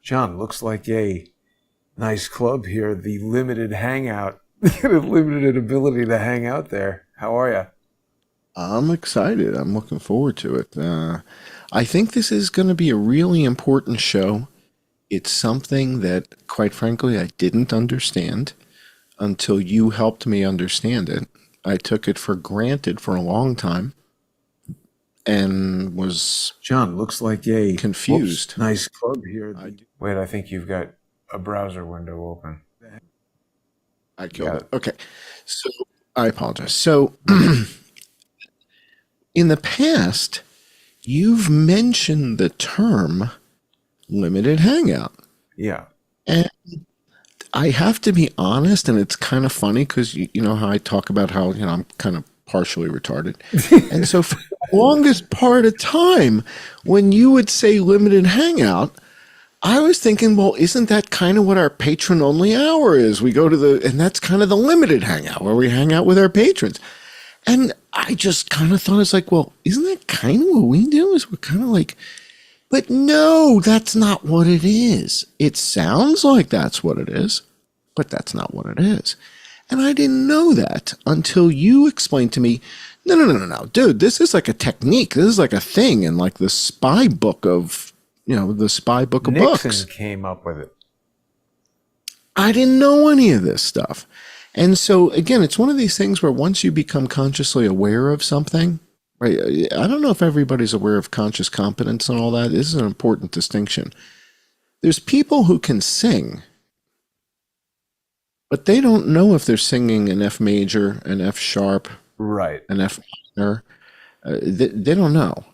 John, looks like a nice club here. The limited hangout, the limited ability to hang out there. How are you? I'm excited. I'm looking forward to it. I think this is going to be a really important show. It's something that, quite frankly, I didn't understand until you helped me understand it. I took it for granted for a long time and was John, looks like a confused. nice club here. I, Wait, I think you've got a browser window open. I killed Got it. it. Okay. So I apologize. So in the past, you've mentioned the term limited hangout. Yeah. And I have to be honest, and it's kind of funny because you know how I talk about how, I'm kind of partially retarded. And so for the longest part of time, when you would say limited hangout, I was thinking, well, isn't that kind of what our patron only hour is? We go to and that's kind of the limited hangout where we hang out with our patrons. And I just kind of thought, it's like, well, isn't that kind of what we do? Is we're kind of like, but no, that's not what it is. It sounds like that's what it is, but that's not what it is. And I didn't know that until you explained to me, no, dude, this is like a technique. This is like a thing in like the spy book of, the spy book of Nixon books. came up with it. I didn't know any of this stuff. And so, again, it's one of these things where once you become consciously aware of something, right? I don't know if everybody's aware of conscious competence and all that. This is an important distinction. There's people who can sing, but they don't know if they're singing an F major, an F sharp, Right. an F minor. They don't know.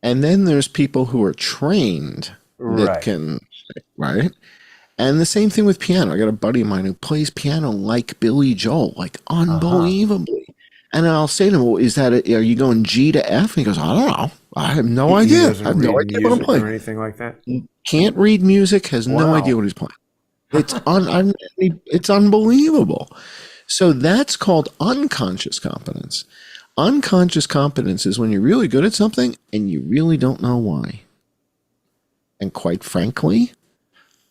And then there's people who are trained that Right. can, right? And the same thing with piano. I got a buddy of mine who plays piano like Billy Joel, like unbelievably. And I'll say to him, well, are you going G to F? And he goes, I don't know. I have no He idea. doesn't I have no read idea what I'm music playing. or anything like that. Can't read music, has no Wow. idea what he's playing. It's unbelievable. So that's called unconscious competence. Unconscious competence is when you're really good at something and you really don't know why. And quite frankly,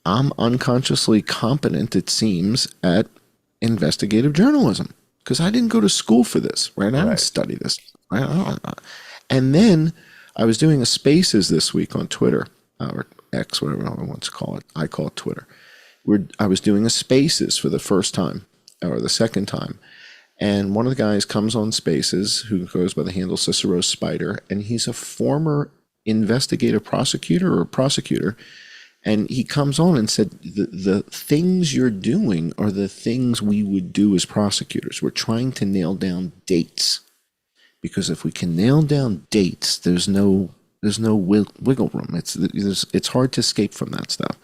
I'm unconsciously competent, it seems, at investigative journalism because I didn't go to school for this, right? I didn't Right. study this. Right? And then I was doing a Spaces this week on Twitter, or X, whatever I want to call it. I call it Twitter. I was doing a Spaces for the first time, or the second time. And one of the guys comes on Spaces who goes by the handle Cicero Spider, and he's a former investigative prosecutor or prosecutor. And he comes on and said, the things you're doing are the things we would do as prosecutors. We're trying to nail down dates. Because if we can nail down dates, there's no wiggle room. It's hard to escape from that stuff.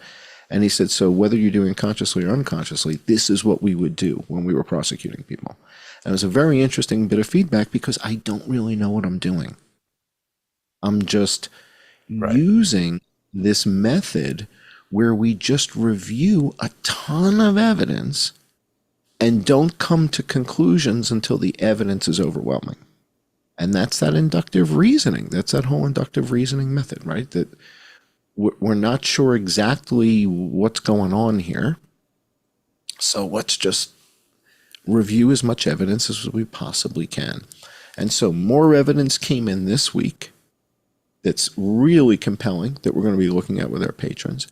And he said, so whether you're doing consciously or unconsciously, this is what we would do when we were prosecuting people. And it was a very interesting bit of feedback because I don't really know what I'm doing. I'm just using this method where we just review a ton of evidence and don't come to conclusions until the evidence is overwhelming. And that's that inductive reasoning. That's that whole inductive reasoning method, right? That we're not sure exactly what's going on here. So let's just review as much evidence as we possibly can. And so more evidence came in this week that's really compelling that we're going to be looking at with our patrons.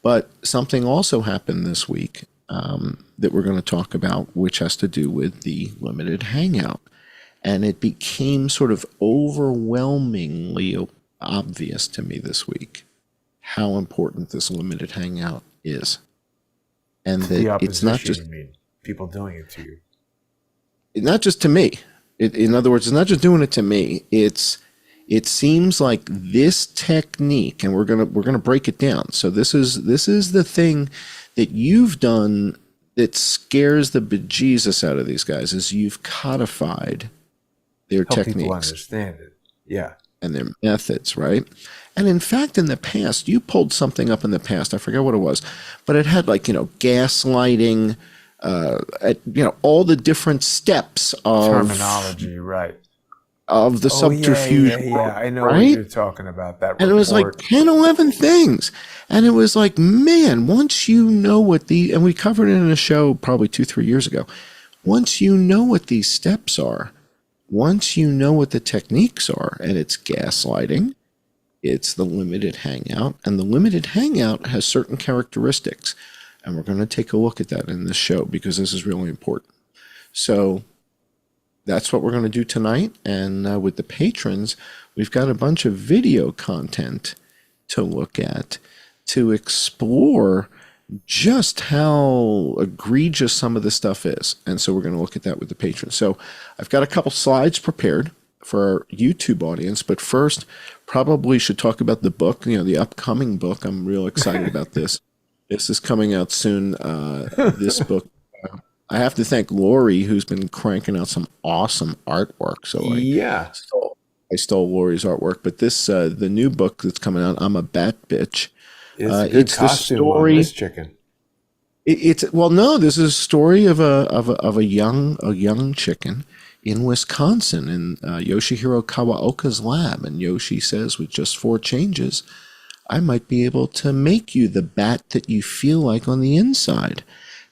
But something also happened this week that we're going to talk about, which has to do with the limited hangout. And it became sort of overwhelmingly obvious to me this week how important this limited hangout is. And The that opposition, it's not just you mean, people doing it to you. not just to me. In other words, it's not just doing it to me. It seems like this technique, and we're gonna break it down. So this is the thing that you've done that scares the bejesus out of these guys, is you've codified their Help people techniques understand it. Yeah. and their methods, right? And in fact, in the past, you pulled something up in the past. I forget what it was, but it had like, gaslighting, all the different steps of Terminology, right. of the Oh subterfuge yeah. I know what right? you're talking about. That And it was like report. 10, 11 things. And it was like, man, once you know what and we covered it in a show probably 2, 3 years ago. Once you know what these steps are, once you know what the techniques are, and it's gaslighting, it's the limited hangout, and the limited hangout has certain characteristics. And we're going to take a look at that in this show because this is really important. So that's what we're going to do tonight. And with the patrons, we've got a bunch of video content to look at to explore just how egregious some of this stuff is. And so we're going to look at that with the patrons. So I've got a couple slides prepared for our YouTube audience, but first probably should talk about the book, the upcoming book. I'm real excited about this. This is coming out soon. This book, I have to thank Lori, who's been cranking out some awesome artwork. So Yeah. I stole Lori's artwork, but this the new book that's coming out, I'm a Bat Bitch. It's a good costume on this chicken. No, this is a story of a young chicken in Wisconsin in Yoshihiro Kawaoka's lab, and Yoshi says with just 4 changes, I might be able to make you the bat that you feel like on the inside.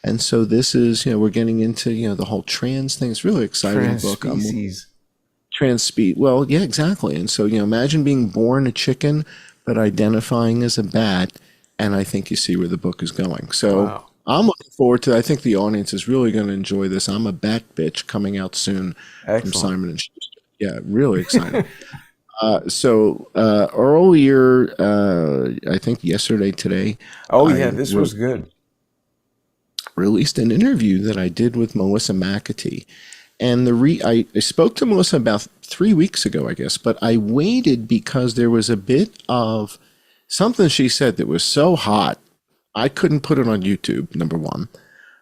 And so this is, we're getting into, the whole trans thing. It's a really exciting book. Trans-species. Well, yeah, exactly. And so, imagine being born a chicken, but identifying as a bat. And I think you see where the book is going. So wow. I'm looking forward to it. I think the audience is really going to enjoy this. I'm a Bat Bitch coming out soon. Excellent. From Simon & Schuster. Yeah, really excited. Earlier, I think yesterday, today. Oh, yeah, this was good. Released an interview that I did with Melissa McPhee. And I spoke to Melissa about 3 weeks ago, I guess, but I waited because there was a bit of something she said that was so hot, I couldn't put it on YouTube, number one.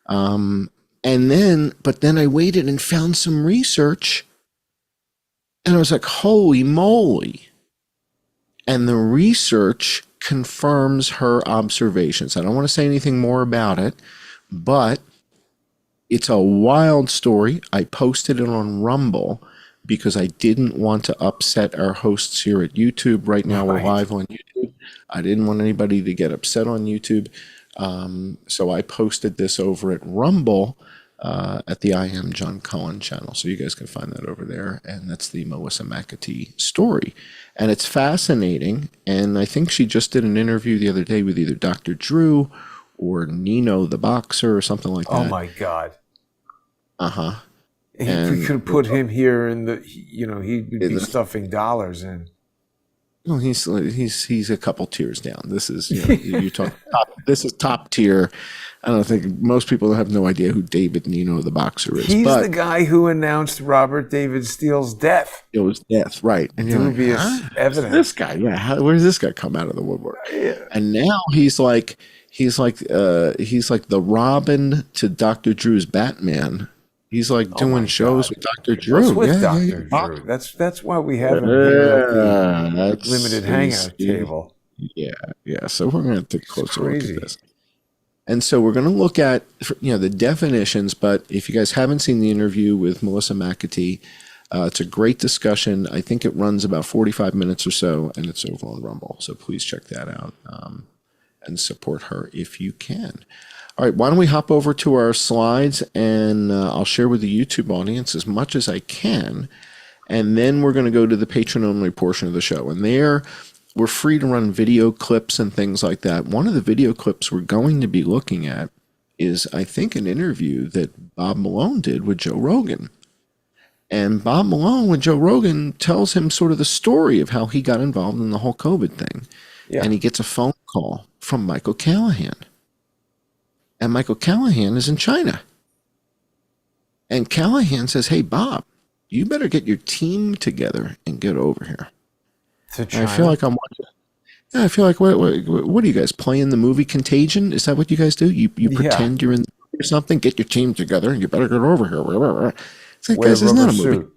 But then I waited and found some research, and I was like, holy moly. And the research confirms her observations. I don't want to say anything more about it, but it's a wild story. I posted it on Rumble because I didn't want to upset our hosts here at YouTube. Right now we're live on YouTube. I didn't want anybody to get upset on YouTube. So I posted this over at Rumble at the I Am John Cullen channel. So you guys can find that over there. And that's the Melissa McPhee story. And it's fascinating. And I think she just did an interview the other day with either Dr. Drew or Nino the boxer or something like that. Oh my God. Uh-huh. We could put him here in the, he'd be stuffing dollars in. Well, he's a couple tiers down. This is, you're talking this is top tier. I don't think most people have no idea who David Nino the boxer is. He's the guy who announced Robert David Steele's death. It was death, right? And dubious evidence. This guy, yeah. Where does this guy come out of the woodwork? Yeah. And now he's like the Robin to Dr. Drew's Batman. He's like doing shows with Dr. Drew. What's with Dr. Drew? That's why we have him here at the limited hangout table. Yeah. So we're going to take a closer look at this. And so we're going to look at the definitions. But if you guys haven't seen the interview with Melissa McPhee, it's a great discussion. I think it runs about 45 minutes or so, and it's over on Rumble. So please check that out and support her if you can. All right, why don't we hop over to our slides, and I'll share with the YouTube audience as much as I can, and then we're going to go to the patron-only portion of the show. And there, we're free to run video clips and things like that. One of the video clips we're going to be looking at is, I think, an interview that Bob Malone did with Joe Rogan. And Bob Malone with Joe Rogan tells him sort of the story of how he got involved in the whole COVID thing. Yeah. And he gets a phone call from Michael Callahan. And Michael Callahan is in China. And Callahan says, hey, Bob, you better get your team together and get over here. To China? I feel like I'm watching. Yeah, I feel like, what do you guys, playing the movie Contagion? Is that what you guys do? You pretend you're in the movie or something? Get your team together and you better get over here. It's like, guys, it's not a movie.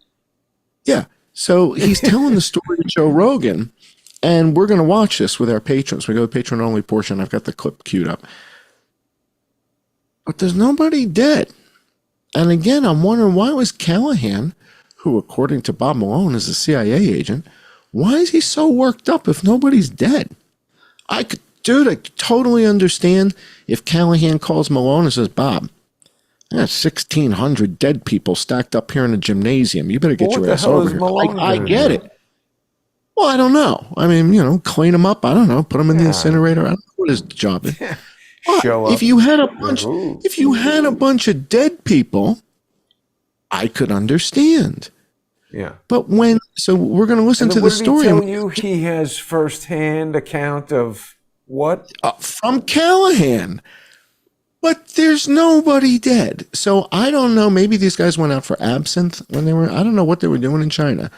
Yeah. So he's telling the story to Joe Rogan, and we're going to watch this with our patrons. We go to the patron-only portion. I've got the clip queued up. But there's nobody dead. And again, I'm wondering, why was Callahan, who, according to Bob Malone, is a CIA agent, why is he so worked up if nobody's dead? I could totally understand if Callahan calls Malone and says, Bob, I got 1,600 dead people stacked up here in the gymnasium. You better get your ass over here. I get it. Well, I don't know. I mean, clean them up. I don't know. Put them in the incinerator. I don't know what his job is. Show up. If you had a bunch of dead people, I could understand. Yeah. But so we're going to listen to the story. What did he tell you? He has firsthand account of what? From Callahan. But there's nobody dead. So I don't know. Maybe these guys went out for absinthe when I don't know what they were doing in China.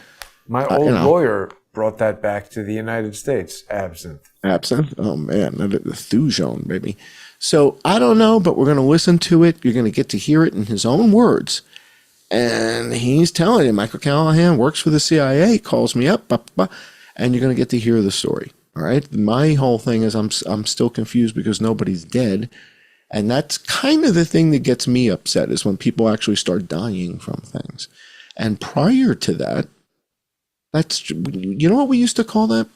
My old lawyer brought that back to the United States. Absinthe. Oh, man. The Thujon, baby. So I don't know, but we're going to listen to it. You're going to get to hear it in his own words. And he's telling you, Michael Callahan works for the CIA, calls me up, and you're going to get to hear the story. All right. My whole thing is I'm still confused because nobody's dead. And that's kind of the thing that gets me upset is when people actually start dying from things. And prior to that, you know what we used to call that?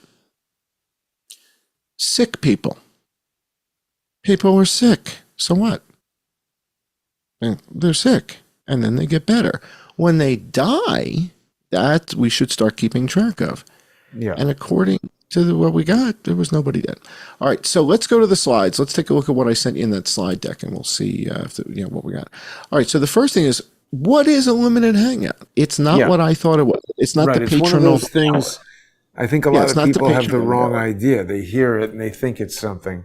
Sick people. People are sick. So what? They're sick. And then they get better. When they die, that we should start keeping track of. Yeah. And according to what we got, there was nobody dead. All right, so let's go to the slides. Let's take a look at what I sent you in that slide deck, and we'll see what we got. All right, so the first thing is, what is a limited hangout? It's not what I thought it was. It's not the patron. It's one of those things. I think a lot of people have the wrong idea. They hear it and they think it's something,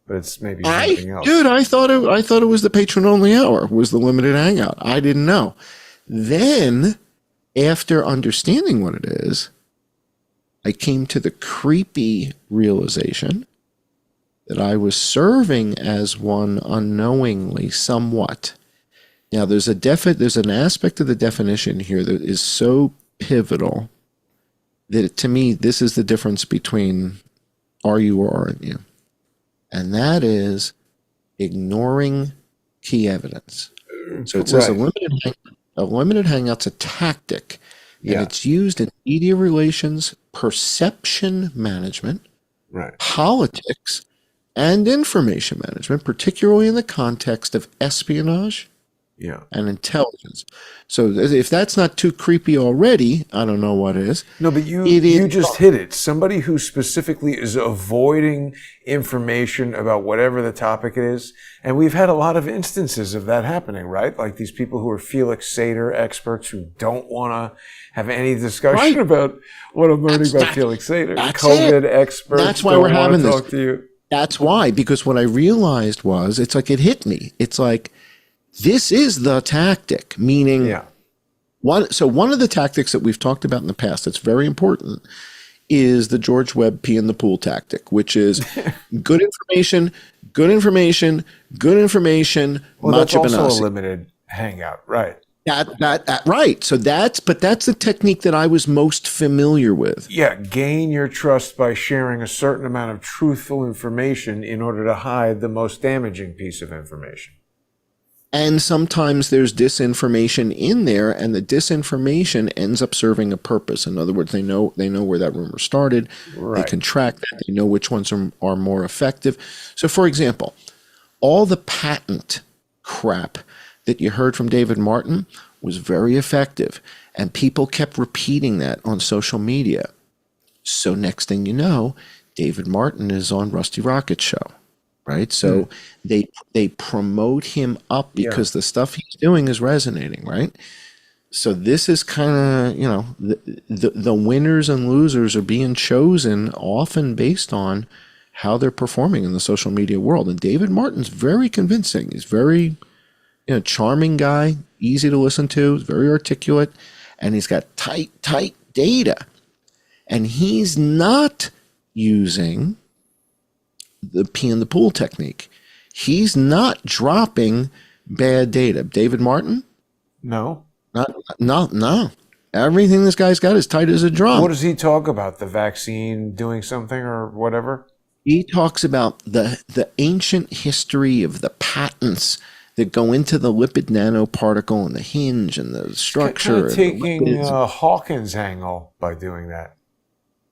but it's maybe something else. Dude, I thought it was the patron only hour. Was the limited hangout? I didn't know. Then, after understanding what it is, I came to the creepy realization that I was serving as one unknowingly somewhat. Now, there's an aspect of the definition here that is so pivotal that to me, this is the difference between are you or aren't you. And that is ignoring key evidence. So it says a limited hangout's a tactic. And it's used in media relations, perception management, politics, and information management, particularly in the context of espionage and intelligence. So if that's not too creepy already, I don't know what is. No, but you just hit it. Somebody who specifically is avoiding information about whatever the topic is. And we've had a lot of instances of that happening, right? Like these people who are Felix Sater experts who don't want to have any discussion about what I'm learning about Felix Sater. COVID experts. That's why we're having this. Talk to you. That's why, because what I realized was, it's like it hit me. It's like, this is the tactic, meaning one of the tactics that we've talked about in the past that's very important is the George Webb pee in the pool tactic, which is good information, Well, much that's of an also a limited hangout, right? Right. So that's the technique that I was most familiar with. Yeah, gain your trust by sharing a certain amount of truthful information in order to hide the most damaging piece of information. And sometimes there's disinformation in there, and the disinformation ends up serving a purpose. In other words, they know where that rumor started. Right. They can track that. They know which ones are more effective. So, for example, all the patent crap that you heard from David Martin was very effective, and people kept repeating that on social media. So next thing you know, David Martin is on Rusty Rocket's show. Right. So they promote him up because the stuff he's doing is resonating. Right. So this is kind of, the winners and losers are being chosen often based on how they're performing in the social media world. And David Martin's very convincing. He's very, charming guy, easy to listen to, very articulate, and he's got tight data. And he's not using the pee in the pool technique. He's not dropping bad data. David Martin? No. No. Everything this guy's got is tight as a drum. What does he talk about? The vaccine doing something or whatever? He talks about the ancient history of the patents that go into the lipid nanoparticle and the hinge and the structure. Kind of taking Hawkins' angle by doing that.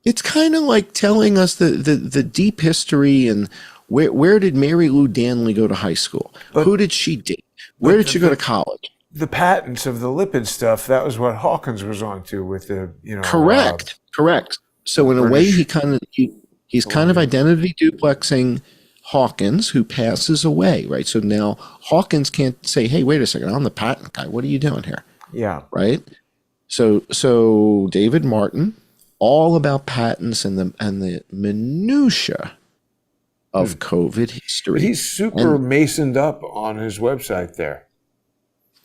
It's kind of like telling us the deep history and where did Mary Lou Danley go to high school? Who did she date? Where did she go to college? The patents of the lipid stuff, that was what Hawkins was onto with the, Correct. So in a way, he's kind of identity duplexing Hawkins, who passes away, right? So now Hawkins can't say, hey, wait a second, I'm the patent guy. What are you doing here? Yeah. Right? So David Martin, all about patents and the minutia of COVID history. He's super masoned up on his website there.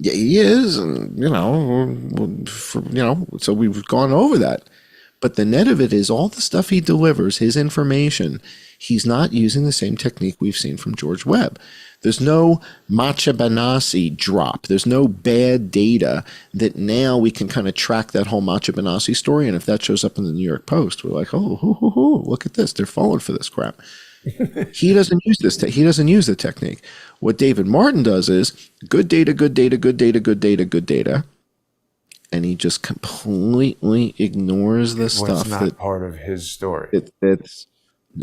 Yeah, he is, and so we've gone over that. But the net of it is all the stuff he delivers, his information, he's not using the same technique we've seen from George Webb. There's no Macha Banasi drop. There's no bad data that now we can kind of track that whole Macha Banasi story. And if that shows up in the New York Post, we're like, oh, look at this. They're falling for this crap. He doesn't use this. He doesn't use the technique. What David Martin does is good data, good data, good data, good data, good data. And he just completely ignores the stuff that's not part of his story.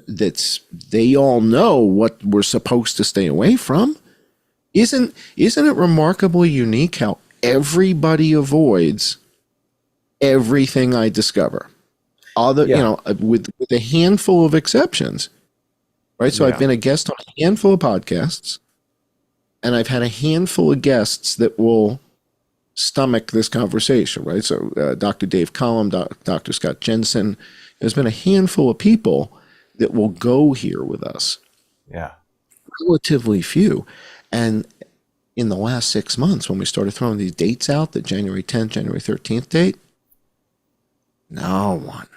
That's they all know what we're supposed to stay away from. Isn't it remarkably unique how everybody avoids everything I discover? With a handful of exceptions. Right? So I've been a guest on a handful of podcasts, and I've had a handful of guests that will stomach this conversation, right? So Dr. Dave Cullen, Dr. Scott Jensen, there's been a handful of people that will go here with us. Yeah. Relatively few. And in the last 6 months, when we started throwing these dates out, the January 10th, January 13th date, no one.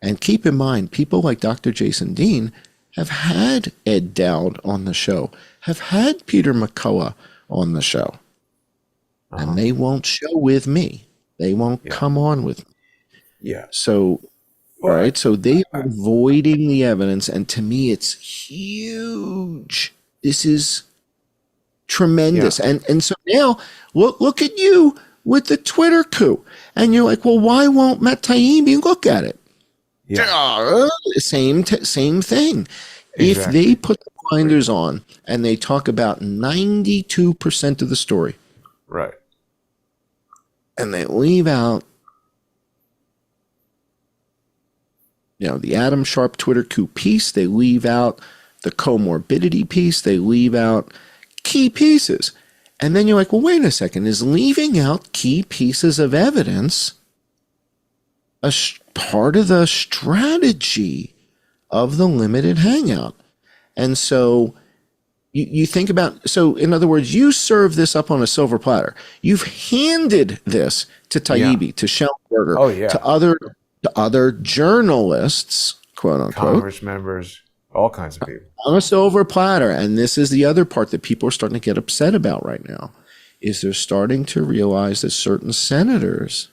And keep in mind, people like Dr. Jason Dean have had Ed Dowd on the show, have had Peter McCullough on the show. And they won't show with me. They won't come on with me. Yeah. So, right. So they are avoiding the evidence. And to me, it's huge. This is tremendous. Yeah. And so now look at you with the Twitter coup. And you're like, well, why won't Matt Taibbi look at it? Yeah. Same thing. Exactly. If they put the blinders on and they talk about 92% of the story. Right. And they leave out, the Adam Sharp Twitter coup piece. They leave out the comorbidity piece. They leave out key pieces. And then you're like, well, wait a second. Is leaving out key pieces of evidence a part of the strategy of the limited hangout? And so you think about, so in other words, you serve this up on a silver platter. You've handed this to Taibbi, to Schellenberger, to other journalists, quote unquote. Congress members, all kinds of people. On a silver platter. And this is the other part that people are starting to get upset about right now, is they're starting to realize that certain senators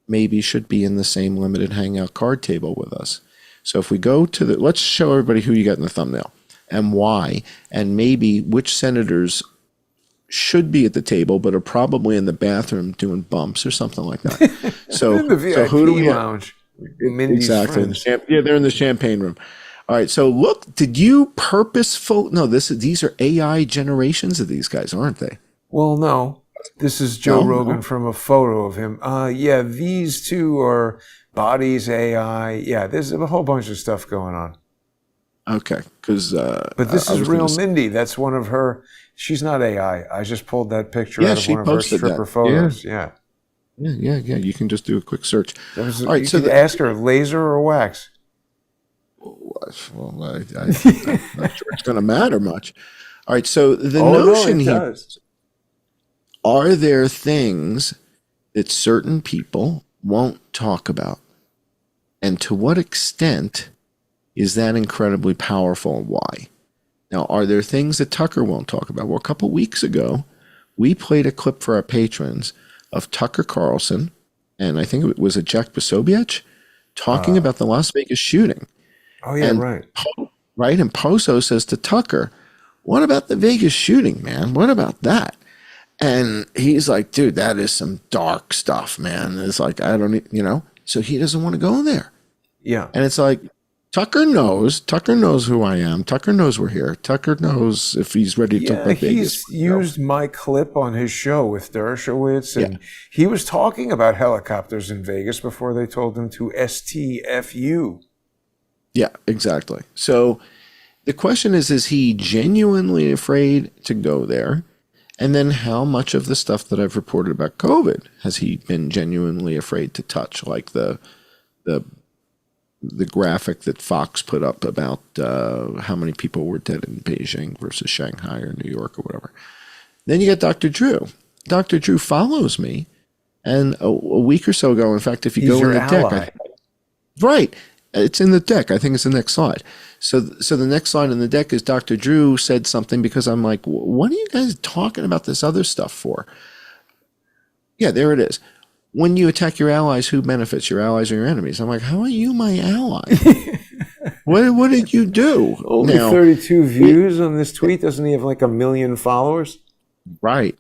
maybe should be in the same limited hangout card table with us. So if we go to let's show everybody who you got in the thumbnail and why, and maybe which senators should be at the table but are probably in the bathroom doing bumps or something like that. So, in the VIP who do we lounge. Exactly. They're in the champagne room. All right. So look, did you these are AI generations of these guys, aren't they? Well, no. This is Joe Rogan from a photo of him. These two are bodies AI. Yeah, there's a whole bunch of stuff going on. Okay, but this is real Mindy. That's one of her. She's not AI. I just pulled that picture out of one of her stripper photos. Yeah. You can just do a quick search. All right, so ask her, laser or wax? Well, I'm not sure it's going to matter much. All right, so the notion here is, are there things that certain people won't talk about? And to what extent is that incredibly powerful, and why? Now, are there things that Tucker won't talk about? Well, a couple weeks ago, we played a clip for our patrons of Tucker Carlson, and I think it was Jack Posobiec, talking about the Las Vegas shooting. Oh, yeah, and right. Right, and Poso says to Tucker, what about the Vegas shooting, man? What about that? And he's like, dude, that is some dark stuff, man. It's like, I don't, so he doesn't want to go there. Yeah. And it's like, Tucker knows who I am. Tucker knows we're here. Tucker knows if he's ready to talk about Vegas. He's used my clip on his show with Dershowitz, and he was talking about helicopters in Vegas before they told him to STFU. Yeah, exactly. So the question is he genuinely afraid to go there? And then how much of the stuff that I've reported about COVID has he been genuinely afraid to touch? Like the graphic that Fox put up about how many people were dead in Beijing versus Shanghai or New York or whatever. Then you get Dr. Drew. Dr. Drew follows me. And a week or so ago, in fact, if you go in the deck, right, it's in the deck. I think it's the next slide. So the next slide in the deck is Dr. Drew said something because I'm like, what are you guys talking about this other stuff for? Yeah, there it is. When you attack your allies, who benefits? Your allies or your enemies? I'm like, how are you my ally? What did you do? Only 32 views on this tweet. Doesn't he have like 1 million followers? Right.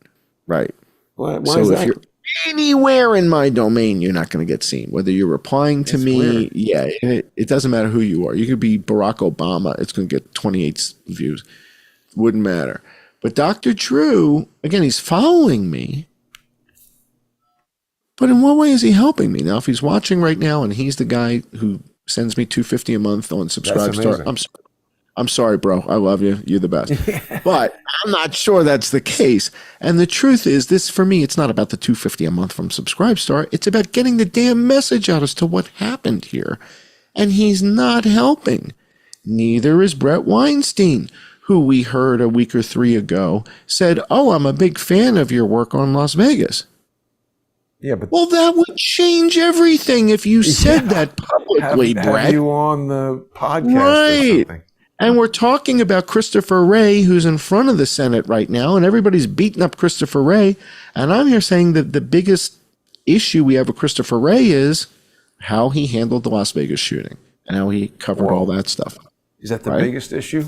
Why So is if that? you're anywhere in my domain, you're not going to get seen. Whether you're replying to me, weird. it doesn't matter who you are. You could be Barack Obama. It's going to get 28 views. Wouldn't matter. But Dr. Drew, again, he's following me. But in what way is he helping me? Now, if he's watching right now and he's the guy who sends me $250 a month on Subscribestar, I'm sorry, bro. I love you. You're the best. But I'm not sure that's the case. And the truth is, this for me, it's not about the $250 a month from Subscribestar. It's about getting the damn message out as to what happened here. And he's not helping. Neither is Brett Weinstein, who we heard a week or 3 ago said, "Oh, I'm a big fan of your work on Las Vegas." Yeah, but Well, that would change everything if you said that publicly, Brett. Have you on the podcast or something. And we're talking about Christopher Wray, who's in front of the Senate right now, and everybody's beating up Christopher Wray. And I'm here saying that the biggest issue we have with Christopher Wray is how he handled the Las Vegas shooting and how he covered all that stuff. Is that the biggest issue?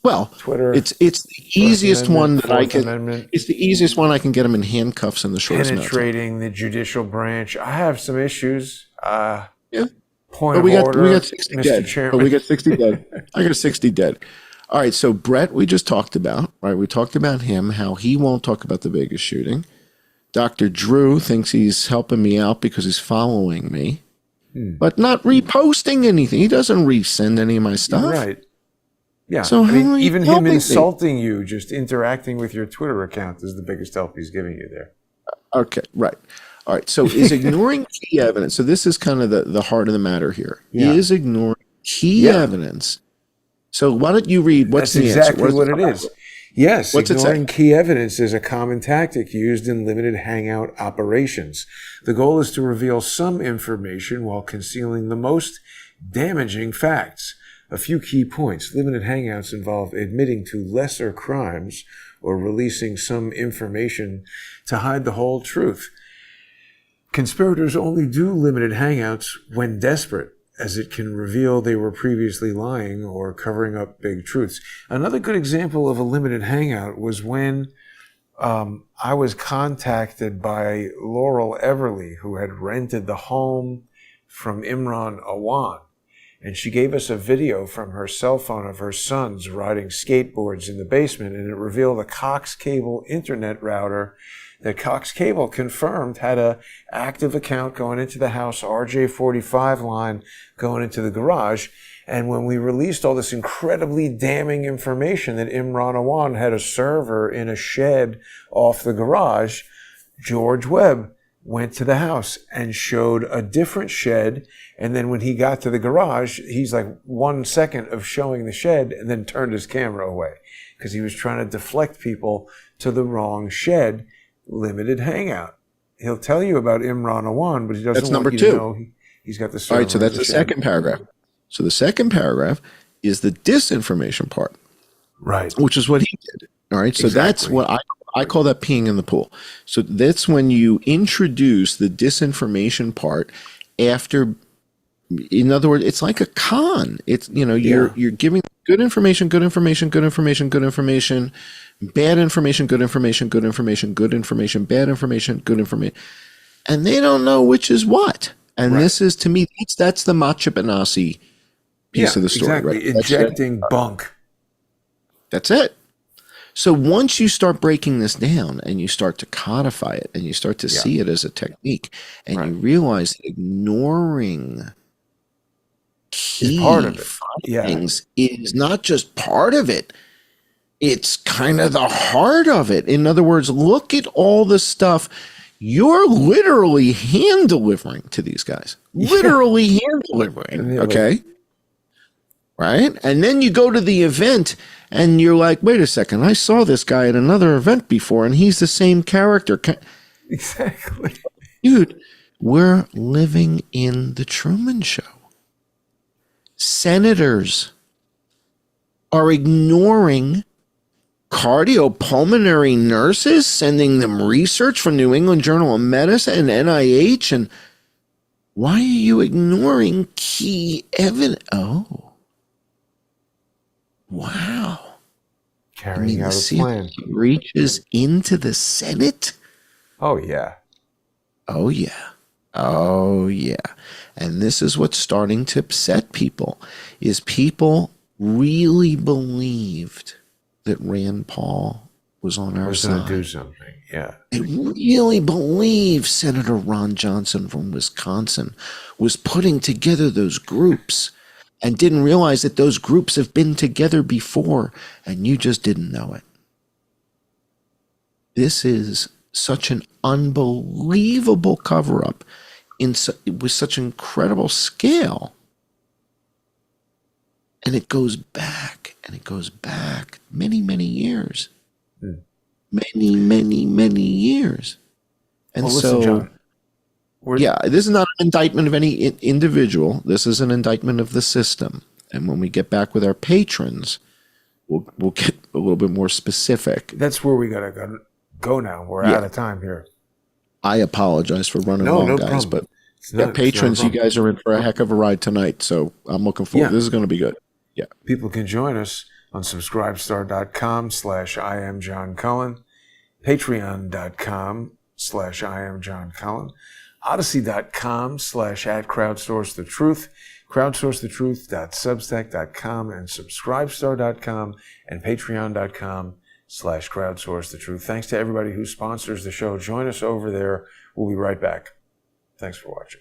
Well, Twitter. It's the easiest one that I can. Amendment, it's the easiest one I can get him in handcuffs in the shortest amount of time. penetrating the judicial branch. I have some issues. Yeah. Point But of we order, got 60 Mr. dead. Chairman. But we got 60 dead. I got 60 dead. All right. So Brett, we just talked about, right? We talked about him, how he won't talk about the Vegas shooting. Dr. Drew thinks he's helping me out because he's following me, but not reposting anything. He doesn't resend any of my stuff. Right. Yeah. So even him insulting you, just interacting with your Twitter account is the biggest help he's giving you there. Okay. Right. All right. So is ignoring key evidence. So this is kind of the heart of the matter here. Yeah. Is ignoring key evidence. So why don't you read what's That's the exactly answer? what it is. Yes, What's it say? ignoring key evidence is a common tactic used in limited Hangout operations. The goal is to reveal some information while concealing the most damaging facts. A few key points. Limited Hangouts involve admitting to lesser crimes or releasing some information to hide the whole truth. Conspirators only do limited Hangouts when desperate, as it can reveal they were previously lying or covering up big truths. Another good example of a limited Hangout was when I was contacted by Laurel Everly, who had rented the home from Imran Awan. And she gave us a video from her cell phone of her sons riding skateboards in the basement, and it revealed a Cox Cable internet router that Cox Cable confirmed had an active account going into the house, RJ45 line going into the garage. And when we released all this incredibly damning information that Imran Awan had a server in a shed off the garage, George Webb went to the house and showed a different shed. And then when he got to the garage, he's like 1 second of showing the shed and then turned his camera away because he was trying to deflect people to the wrong shed. Limited Hangout. He'll tell you about Imran Awan, but he doesn't want you to know he's got the server. All right, so that's the second paragraph. So the second paragraph is the disinformation part. Right. Which is what he did. All right, so that's what I call that peeing in the pool. So that's when you introduce the disinformation part after In other words, it's like a con. It's, you're giving good information, good information, good information, good information, bad information, good information, good information, good information, bad information, good information. And they don't know which is what. And this is, to me, that's the Macha Benassi piece of the story. Exactly. Right? Injecting bunk. That's it. So once you start breaking this down and you start to codify it and you start to see it as a technique and you realize that ignoring key part of it. findings is not just part of it, it's kind of the heart of it. In other words, look at all the stuff you're literally hand delivering to these guys. Literally hand delivering. Okay. Right? And then you go to the event and you're like, wait a second, I saw this guy at another event before and he's the same character. Exactly. Dude, we're living in the Truman Show. Senators are ignoring cardiopulmonary nurses, sending them research from New England Journal of Medicine and NIH. And why are you ignoring key evidence? Oh. Wow. Carrying out a plan. Reaches into the Senate? Oh, yeah. Oh, yeah. Oh, yeah. And this is what's starting to upset people, is people really believed that Rand Paul was on our side. Going to do something, yeah. They really believed Senator Ron Johnson from Wisconsin was putting together those groups and didn't realize that those groups have been together before and you just didn't know it. This is such an unbelievable cover-up with such incredible scale. And it goes back and it goes back many, many years. Many, many, many years. And listen, John, this is not an indictment of any individual. This is an indictment of the system. And when we get back with our patrons, we'll get a little bit more specific. That's where we gotta go now. We're out of time here. I apologize for running long, guys, problem. but patrons, you guys are in for a heck of a ride tonight. So I'm looking forward. This is going to be good. Yeah. People can join us on subscribestar.com/IamJohnCullen, patreon.com/IamJohnCullen, odyssey.com/@crowdsourcethetruth, crowdsourcethetruth.substack.com, and subscribestar.com and patreon.com/crowdsourcethetruth. Thanks to everybody who sponsors the show. Join us over there. We'll be right back. Thanks for watching.